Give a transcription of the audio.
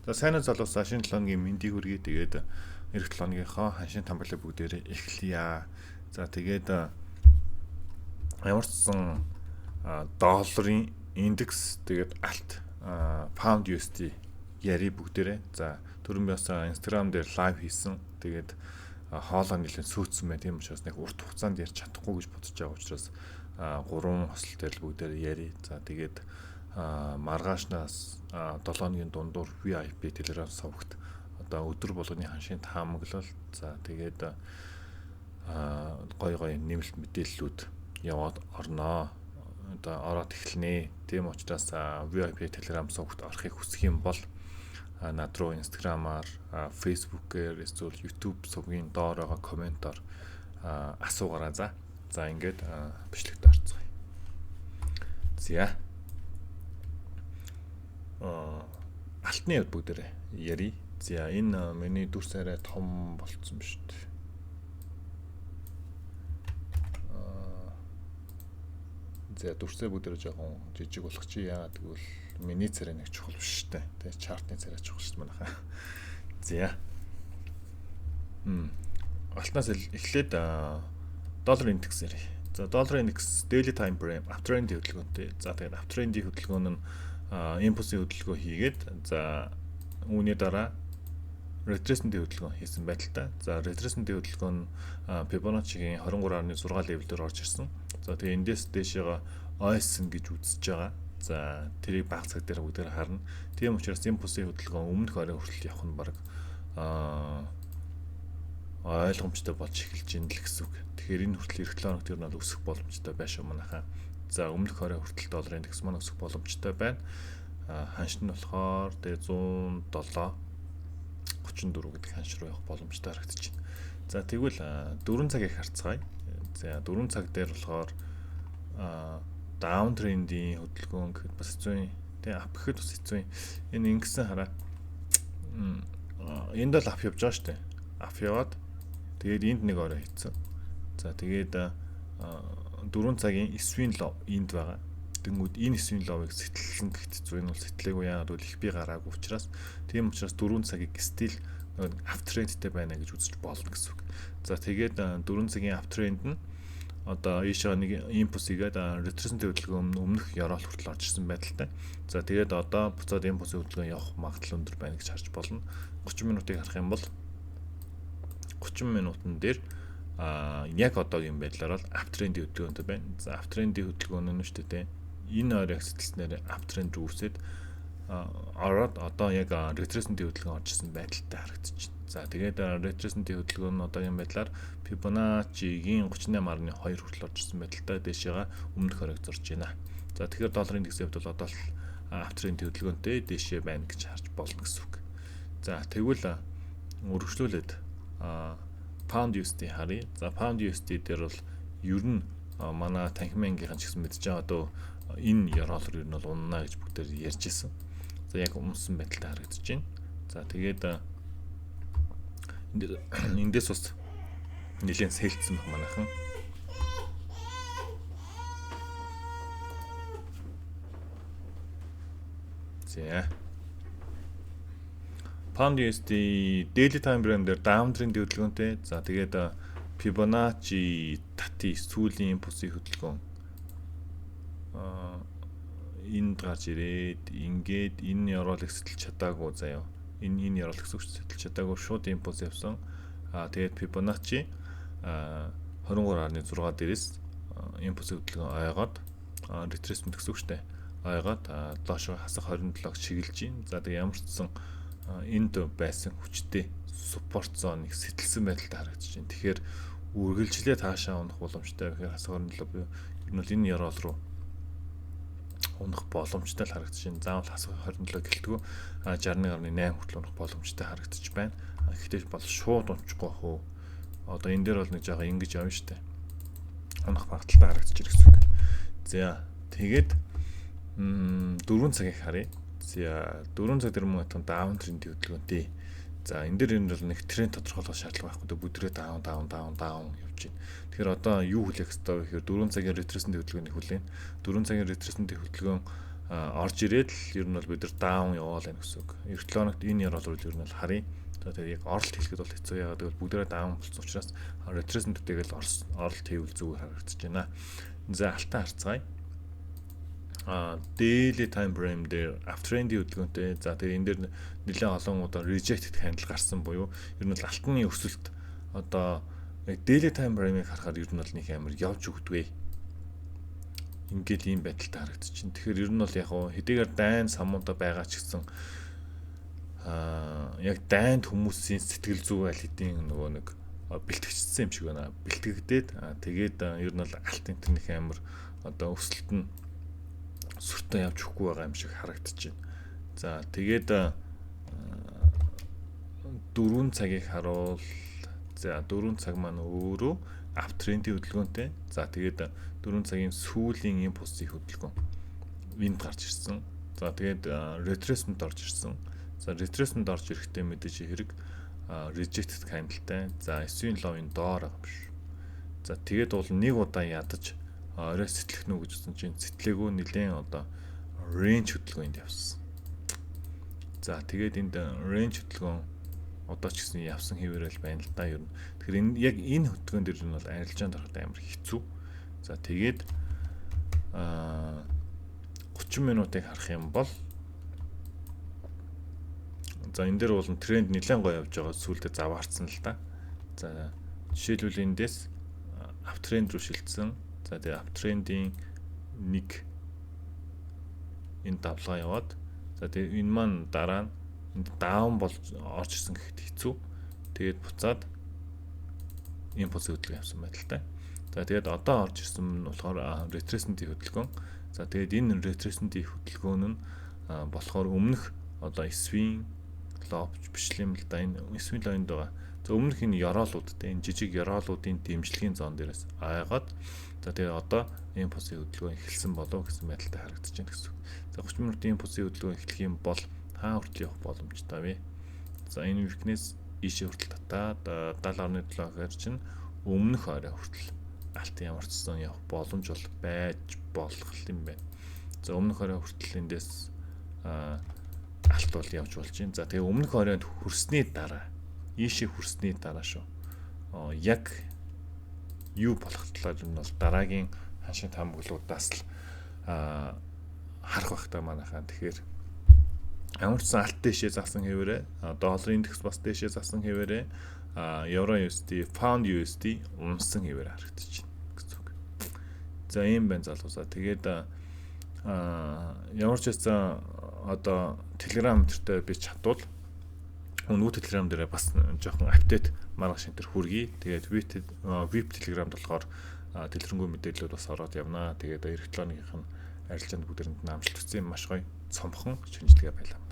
За сайн уу залуусаа шинэ 7 өдрийн мэндийг хүргэе. Тэгээд эх 7 өдрийнхөө ханшийн тамбалаа бүгдээрээ эхлэе. За тэгээд ямар ч сан долларын индекс тэгээд алт pound USD яри бүгдээрээ. За түрүүн би бас Instagram дээр лайв хийсэн. Тэгээд хоолоо нэлээд сүйдсэн байна. Тийм учраас нэг урт хугацаанд ярьж чадахгүй гэж бодож байгаа учраас гурван хослол дээр л бүгдээрээ яри. За тэгээд маргаашнаас 7 өдрийн дундуур VIP Telegram сувагт одоо өдөр болгоны ханшийн таамаглал. За тэгээд гой нэмэлт мэдээллүүд яваад орноо. Одоо ороод эхэлнэ. Тийм учраас VIP Telegram сувагт орохыг хүсэх юм бол над руу Instagram-аар, Facebook-ээр, эсвэл YouTube сувгийн доор байгаа комментоор асуугаарай. За ингээд бичлэгт орцгоё. За алтны хувьд бүгдээрээ яри. За энэ миний дүрс арай том болцсон ба шүү дээ. За дүрсээ бүгдээрээ жоохон жижиг болгох чи яагаад гэвэл миний царай нэг чухал биш шүү дээ. Тэгээ чартны царай чухал шүү дээ манайхаа. За. Алтнаас эхлээд доллар индекс ярив. За доллар индекс daily time frame uptrend хөдөлгөөнтэй. За тэгээд uptrend хөдөлгөөн нь импульсийн хөдөлгөөн хийгээд за үүний дараа retracement хөдөлгөөн хийсэн байдалтай. За retracement хөдөлгөөн нь Fibonacci-гийн 23.6 левел дээр орж ирсэн. За тэгээ эндээс дээшээгээ ойсон гэж үзэж байгаа. За тэрийг баг цаг дээр бүгдээр харна. Тийм учраас импульсийн хөдөлгөөн өмнөх орой хүртэл явах нь баг ойлгомжтой болж эхэлж байна л гэсэн үг. Тэгэхээр энэ хүртэл эх 7 хоногт ер нь бол өсөх боломжтой байшаа манайхаа. За өмнөх орой хүртэл доллар индекс маань өсөх боломжтой байна. Ханш нь болохоор тэгээ 107.34 гэдэг ханш руу явах боломжтой харагдаж байна. За тэгвэл 4 цагийг харцгаая. За 4 цаг дээр болохоор даун трендийн хөдөлгөөн гэхэд бас хэцүү. Тэгээ ап гэхэд бас хэцүү. Энэ ингэсэн хараа. Энд л ап явж байгаа шүү дээ. Ап яваад тэгээд энд нэг орой хийцэн. За тэгээд 4 цагийн 9-ийн лов энд байгаа. Тэнгүүд энэ 9-ийн ловыг сэтэлсэн гэхэд хэцүү. Энэ бол сэтэлээгүй яагаад гэвэл их би гараагүй учраас. Тийм учраас 4 цагийг стил аптрендтэй байна гэж үзэж болно гэсэн үг. За тэгээд 4 цагийн аптренд нь одоо ийшээ нэг импульс игээд retracement хөдөлгөөн өмнөх ёроол хүртэл орж ирсэн байдалтай. За тэгээд одоо буцаад импульс хөдөлгөөн явах магадлал өндөр байна гэж харж болно. 30 минутыг харах юм бол 30 минутын дээр яг одоогийн байдлаар бол аптрендийн хөдөлгөөнтэй байна. За аптрендийн хөдөлгөөн нь шүү дээ. Энэ оройг сэтэлснээр аптренд рүү үсээд ороод одоо яг retracement хөдөлгөөн орж ирсэн байдалтай харагдаж байна. За тэгээд retracement хөдөлгөөн нь одоогийн байдлаар Fibonacci-гийн 38.2 хүртэл орж ирсэн байдалтай дээшээгээ өмнөх оройг зорж байна. За тэгэхээр долларын индексийн хувьд бол одоо л аптрend хөдөлгөөнтэй дээшээ байна гэж харж болно гэсэн үг. За тэгвэл өргөжлүүлээд pound USD харъя. За pound USD дээр бол ер нь манай танхимынгийн ч гэсэн мэдж байгаа одоо энэ ёроолор ер нь бол унана гэж бүгдээр ярьж ирсэн. За яг унсан байдалтай харагдаж байна. За тэгээд эндээс бас нэлээд сэлцсэн баг манайхан. За Pound USD daily time frame дээр downtrend хөдөлгөөнтэй. За тэгээд Fibonacci тати сүүлийн импульсийн хөдөлгөөн энд гарч ирээд ингээд энэ ёроолыг сэтэлж чадаагүй заяа. Энэ ёроол гэсэн үг сэтэлж чадаагүй шууд импульс явсан. Тэгээд Fibonacci 23.6 дээрээс импульс хөдөлгөөн ойгоод retracement гэсэн үг шүү дээ. Ойгоод доошоо хасах 27-г чиглэж байна. За тэгээд ямар ч сан энд байсан хүчтэй support зоныг сэтэлсэн байдалтай харагдаж байна. Тэгэхээр үргэлжлээ таашаа унах боломжтой. Тэгэхээр хасах 27 буюу ер нь бол энэ ёроол руу унах боломжтой л харагдаж байна. Заавал хасах 27 гэлтгүү 61.8 хүртэл унах боломжтой харагдаж байна. Гэхдээ бол шууд унчихгүй хөө. Одоо энэ дээр бол нэг жоо ингэж явна штэ. Унах багталтай харагдаж ирэх гэсэн үг. За тэгээд 4 цагийг харъя. За 4 цаг дээр мөн атан даун трендийн хөдөлгөөнтэй. За энэ дээр бол нэг тренд тодорхойлох шаардлага байхгүй. Бүдрээ даун явж байна. Тэгэхээр одоо юу хүлээх ёстой вэ гэхээр 4 цагийн retracement хөдөлгөөнийг хүлээн. 4 цагийн retracement хөдөлгөөн орж ирээд л ер нь бол бид нар даун яваал байх гэсэн үг. Электроникт энэ яроолууд ер нь бол харъя. За тэгээд яг оролт хэлэхэд бол хэцүү. Ягаад гэвэл бүгдээрээ даун болсон учраас ретресэнтүүдтэйг л оролт хийвэл зүгээр харагдаж байна. За алтан харцгаая. Daily time frame дээр uptrend-ийн хөдөлгөөнтэй. За тэгээд энэ дээр нэлээд олон удаа rejected candle гарсан буюу ер нь бол алтны өсөлт одоо яг daily time frame-ыг харахаар ер нь бол нэг амар явж өгдөггүй. Ингээд ийм байдалтай харагдаж байна. Тэгэхээр ер нь бол яг хэдийгээр дайн самуудаа байгаа ч гэсэн яг дайнд хүмүүсийн сэтгэл зүй аль хэдийн нөгөө нэг бэлтгэгдсэн юм шиг байна. Бэлтгэгдээд тэгээд ер нь бол алт интернет амар одоо өсөлт нь сүртээ явж өгөхгүй байгаа юм шиг харагдаж байна. За тэгээд 4 цагийг харуул. За 4 цаг маань өөрөө аптрендийн хөдөлгөөнтэй. За тэгээд 4 цагийн сүүлийн импульсийн хөдөлгөөн энд гарч ирсэн. За тэгээд retracement орж ирсэн. За retracement орж ирэхдээ мэдээж хэрэг rejected candleтай. За SU-ийн low-ын доор байгаа юм шүү. За тэгээд бол нэг удаа ядаж орой сэтлэх нү гэж үзсэн чинь сэтлээгөө нэлээд одоо range хөдөлгөөнд явсан. За тэгээд энд range хөдөлгөөн одоо ч гэсэн явсан хэвээрэл байна л да ер нь. Тэгэхээр энэ яг энэ хөдөлгөөн дээр нь бол арилжаанд ороход амар хэцүү. За тэгээд 30 минутыг харах юм бол за энэ дээр бол тренд нэлээд гоё явж байгаа сүүлдээ заваарсан л да. За жишээлбэл эндээс аптренд рүү шилжсэн. За тэгээ аптрендийн нэг энэ давлгаа яваад за тэгээ энэ маань дараа нь энд даун болж орж ирсэн гэхэд хэцүү. Тэгээд буцаад импульс хөдөлгөөн явсан байдалтай. За тэгээд одоо орж ирсэн нь болохоор retracement-ийн хөдөлгөөн. За тэгээд энэ retracement-ийн хөдөлгөөн нь болохоор өмнөх одоо SW-ийн ловч бишлэм л да энэ SW лойнд байгаа. За өмнөх энэ яроолуудтай энэ жижиг яроолуудын дэмжлэгийн зон дээрээс айгаад за тэгээд одоо импульсийн хөдөлгөөн эхэлсэн болов гэсэн байдалтай харагдаж байна гэсэн. За 30 минутын импульсийн хөдөлгөөн эхлэх юм бол хаа хүртэл явах боломжтой вэ? За энэ weakness ийшээ хүртэл татаад 70.7 гэхээр чинь өмнөх орой хүртэл алтын ямарчсан явах боломж бол байж болох юм байна. За өмнөх орой хүртэл эндээс алт бол явж болж байна. За тэгээ өмнөх оройд хүрсний дараа ийшээ хүрсний дараа шүү. Яг юу болох талаар нь бол дараагийн ханшийн тамгалуудаас л харах байхтай манайхаа. Тэгэхээр амарчсан алт дэшээ заасан хэвээрээ долларын индекс бас дэшээ заасан хэвээрээ евро USD, pound USD унсан хэвээр харагдаж байна гэсэн үг. За ийм байна залуусаа. Тэгээд ямар ч байсан одоо Telegram дээр би чатвал өнөө Telegram дээр бас жоохон апдейт маргааш энэ төр хүргэе. Тэгээд VIP Telegram болохоор дэлгэрэнгүй мэдээлэлүүд бас ороод явнаа. Тэгээд электроникийн арилжаанд бүгдэнд наамжилт өгсөн маш гоё цомхон шинжилгээ байлаа.